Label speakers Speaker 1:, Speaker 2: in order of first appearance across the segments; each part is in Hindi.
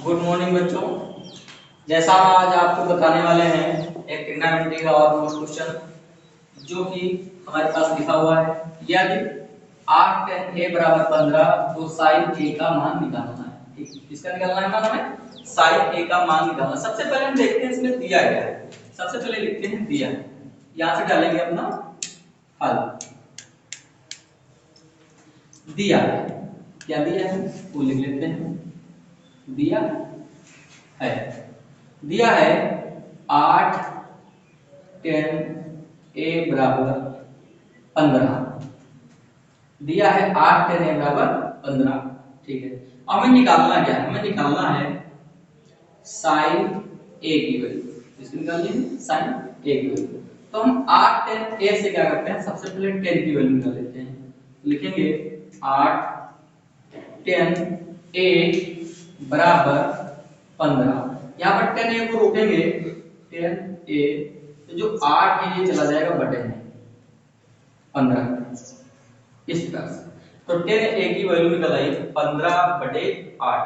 Speaker 1: गुड मॉर्निंग बच्चों। जैसा हम आज आपको बताने वाले हैं एक ट्रिग्नोमेट्री का और मोस्ट क्वेश्चन जो कि हमारे पास लिखा हुआ है। यदि आठ tan a बराबर 15 तो sin a का मान निकालना है। ठीक, किसका निकालना है मान हमें? sin a का मान निकालना। सबसे पहले हम देखते हैं इसमें दिया गया है। सबसे पहले लिखते हैं दिया है, यहां से डालेंगे अपना हल। दिया क्या दिया है वो लिख लेते हैं। दिया है दिया है 8 tan a बराबर 15। दिया है 8 tan a बराबर 15। ठीक है, हमें निकालना क्या है? हमें निकालना है sin a की वैल्यू। इसको निकाल लीजिए sin a की वैल्यू। तो हम 8 tan a से क्या करते हैं, सबसे पहले tan की वैल्यू निकाल लेते हैं। लिखेंगे 8 tan a बराबर 15। यहाँ पर tan a को रोकेंगे, tan a तो जो 8 है ये चला जाएगा बटे में 15 इस प्रकार से। तो tan a की वैल्यू निकल आई 15/8।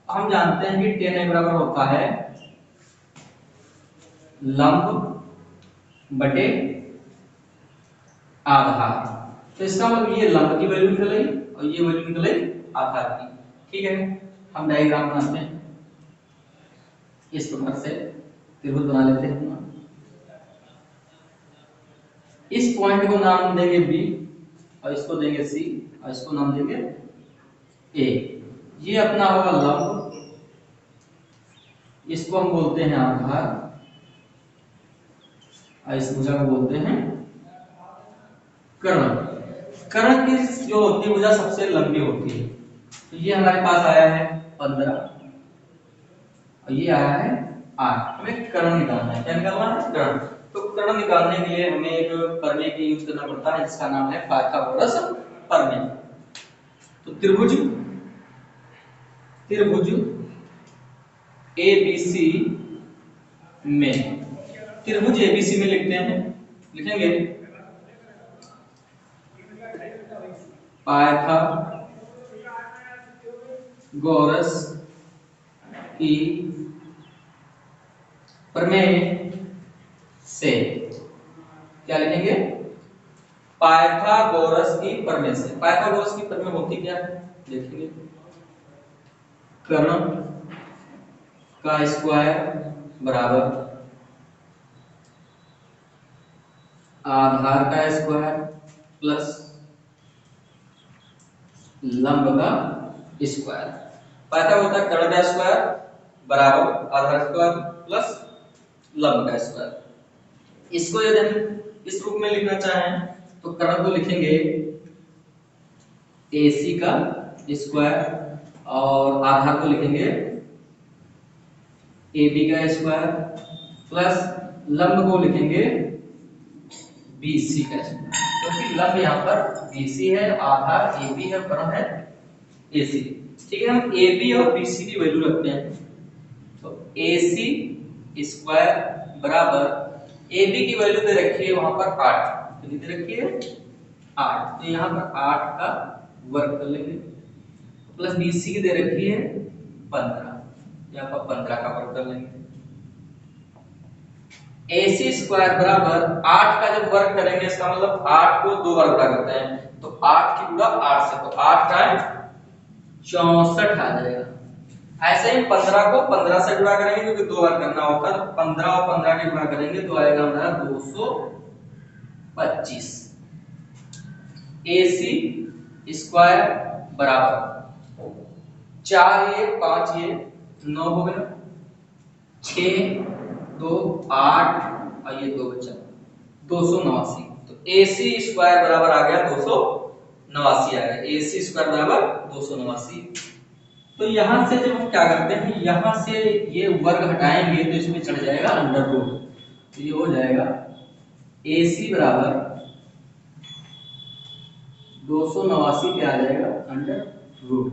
Speaker 1: हम जानते हैं कि tan a बराबर होता है लंब बटे आधार। तो इसका मतलब ये लंब की वैल्यू निकल आई और ये वैल्यू निकल आई आधार की। ठीक है, हम डायग्राम बनाते हैं इस प्रकार से। त्रिभुज बना लेते हैं। इस पॉइंट को नाम देंगे बी और इसको देंगे सी और इसको नाम देंगे ए। ये अपना होगा लंब, इसको हम बोलते हैं आधार और इस भुजा को बोलते हैं कर्ण। कर्ण की जो होती है भुजा सबसे लंबी होती है। तो ये हमारे पास आया है 15 और ये आया है 8। हमें कर्ण निकालना है। क्या निकालना है? कर्ण। तो कर्ण निकालने के लिए हमें एक प्रमेय की यूज करना पड़ता है जिसका नाम है पाइथागोरस प्रमेय। तो त्रिभुज ABC में, त्रिभुज ABC में लिखते हैं, लिखेंगे पाइथागोरस की प्रमेय से। क्या लिखेंगे? पाइथागोरस की प्रमेय से। पाइथागोरस की प्रमेय होती क्या है देखेंगे। कर्ण का स्क्वायर बराबर आधार का स्क्वायर प्लस लंब का स्क्वायर। पाइथागोरस होता है कर्ण का स्क्वायर बराबर आधार स्क्वायर प्लस लंब का स्क्वायर। इसको यदि हम इस रूप में लिखना चाहें तो कर्ण को लिखेंगे AC का स्क्वायर और आधार को लिखेंगे AB का स्क्वायर प्लस लंब को लिखेंगे BC का स्क्वायर। क्योंकि लंब यहाँ पर BC है, आधार AB है, कर्ण है AC। ठीक है, हम AB और BC की वैल्यू रखते हैं। तो AC स्क्वायर बराबर AB की वैल्यू दे रखी है वहां पर 8। तो कितनी रखी है? 8। तो यहाँ पर 8 का वर्ग कर लेंगे प्लस BC की दे रखी है 15। यहाँ पर 15 का वर्ग कर लेंगे। AC स्क्वायर बराबर 8 का जब वर्ग करेंगे इसका मतलब 8 को 2 बार गुणा करते हैं तो 8 की गुणा 8 से, तो 8 का 64 आ जाएगा। ऐसे ही 15 को 15 से गुणा करेंगे क्योंकि 2 बार करना होता है। तो 15 और 15 के गुणा करेंगे तो आएगा हमारा 225। AC स्क्वायर बराबर 4 ये 5 ये 9 हो गया, 6 2 8 और ये 2 बचा 289। तो AC स्क्वायर बराबर आ गया 289 आ गया। AC स्क्वायर बराबर 289। तो यहां से जब हम क्या करते हैं, यहां से ये वर्ग हटाएंगे तो इसमें चढ़ जाएगा अंडर रूट। तो ये हो जाएगा AC बराबर 289 पे आ जाएगा अंडर रूट।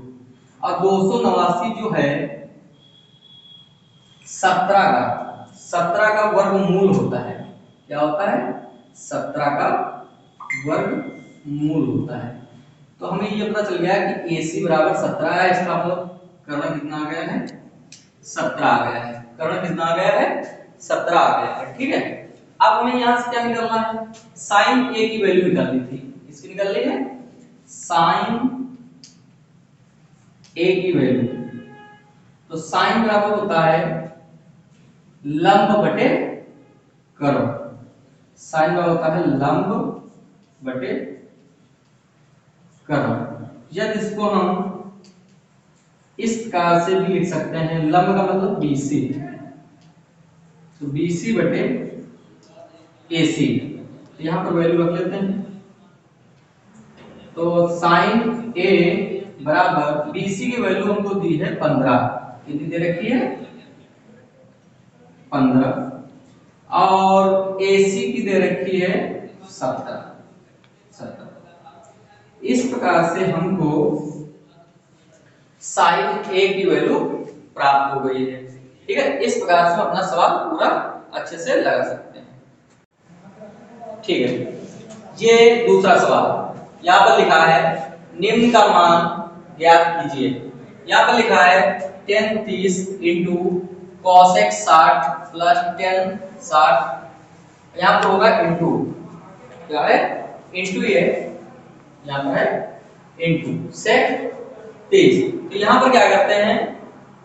Speaker 1: और 289 जो है 17 का वर्गमूल होता है। क्या होता है? 17 का वर्गमूल होता है। तो हमें ये पता चल गया कि AC बराबर 17 है। इसका मतलब कर्ण कितना आ गया है? 17 आ गया है। कर्ण कितना आ गया है? 17 आ गया है। ठीक है, अब हमें यहां से क्या निकालना है? साइन ए की वैल्यू निकालनी थी। किसकी निकालनी है? साइन ए की वैल्यू। तो साइन बराबर होता है लंब बटे कर्ण। साइन बराबर होता है लंब बटे कर्ण। यदि इसको हम इस प्रकार से भी लिख सकते हैं, लंब का मतलब BC, तो BC बटे AC। तो यहां पर वैल्यू रख लेते हैं। तो साइन A बराबर BC की वैल्यू हमको दी है 15। कितनी दे रखी है? 15। और AC की दे रखी है 17। इस प्रकार से हमको साइन A की वैल्यू प्राप्त हो गई है। ठीक है, इस प्रकार से हम अपना सवाल पूरा अच्छे से लगा सकते हैं। ठीक है, ये दूसरा सवाल यहाँ पर लिखा है निम्न का मान ज्ञात कीजिए। यहाँ पर लिखा है tan 30 into cosec 60 plus tan 60। यहाँ पर होगा इंटू, क्या है? इंटू, ये यहाँ पर है इंटू sec 30। तो यहाँ पर क्या करते हैं?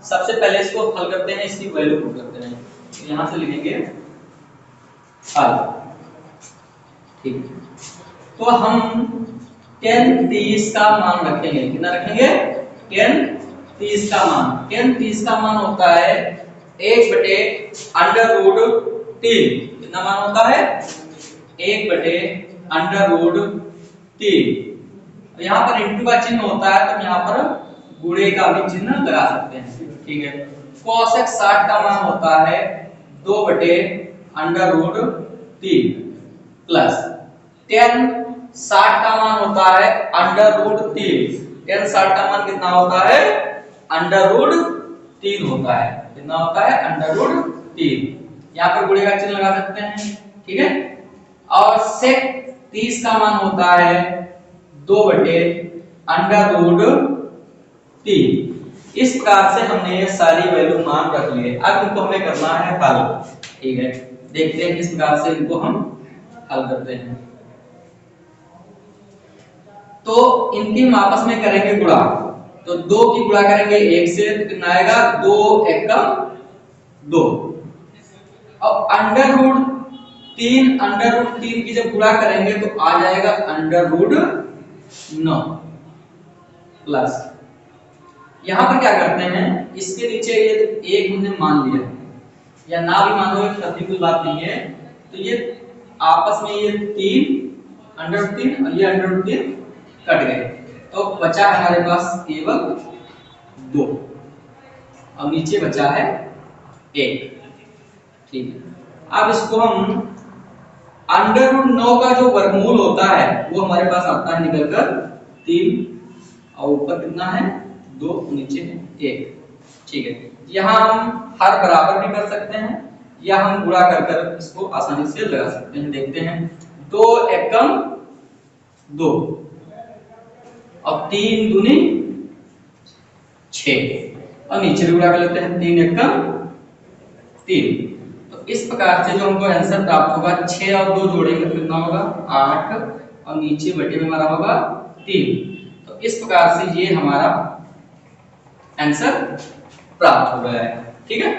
Speaker 1: सबसे पहले इसको हल करते हैं, इसकी वैल्यू पुट करते हैं। तो यहाँ से लिखेंगे हल। ठीक है, तो हम tan 30 का मान रखेंगे। कितना रखेंगे? tan 30 का मान। tan 30 का मान होता है 1 बटे अंडर रूट 3। कितना मान होता है? 1 बटे अंडर रूट 3। यहाँ पर इंटू का चिन्ह होता है, तो यहाँ पर गुणे का भी चिन्ह लगा सकते हैं। ठीक है, cosec 60 का मान होता है 2 बटे अंडर रूट 3 प्लस tan 60 का मान होता है अंडर रूट 3। tan 60 का मान कितना होता है? अंडर रूट 3 होता है। कितना होता है? Under root 3। यहाँ पर गुणे का चिन्ह लगा सकते हैं। ठीक है, और sec 30 का मान होता है 2 बटे अंडर रूट 3। इस प्रकार से हमने ये सारी वैल्यू मान रख लिए। अब इनको हमें करना है हल। ठीक है, देखते हैं किस प्रकार से इनको हम हल करते हैं। तो इनकी हम आपस में करेंगे गुणा। तो 2 की गुणा करेंगे 1 से, तो कितना आएगा? 2 एकम 2। अब अंडर रूट 3 की जब गुणा करेंगे तो आ जाएगा अंडर रूट 9 प्लस, यहां पर क्या करते हैं? इसके नीचे ये 1 हमने मान लिया, या ना भी मानो तब भी कोई बात नहीं है। तो ये आपस में ये 3 अंडर रूट 3 और ये अंडर रूट 3 कट गए, तो बचा हमारे पास केवल 2 और नीचे बचा है 1। ठीक है, अब इसको हम अंडर रूट 9 का जो वर्गमूल होता है वो हमारे पास आता है निकलकर 3, और ऊपर कितना है? 2, नीचे है 1। ठीक है, यहाँ हम हर बराबर भी कर सकते हैं, या हम गुणा कर कर इसको आसानी से लगा सकते हैं। देखते हैं, 2 एकम 2 और 3 दूनी 6, और नीचे भी गुणा कर लेते हैं, 3 एकम 3। तो इस प्रकार से जो हमको आंसर प्राप्त होगा, 6 और 2 जोड़ेंगे तो कितना होगा? 8, और नीचे बटे में हमारा होगा 3। तो इस प्रकार से ये हमारा आंसर प्राप्त हो गया है। ठीक है।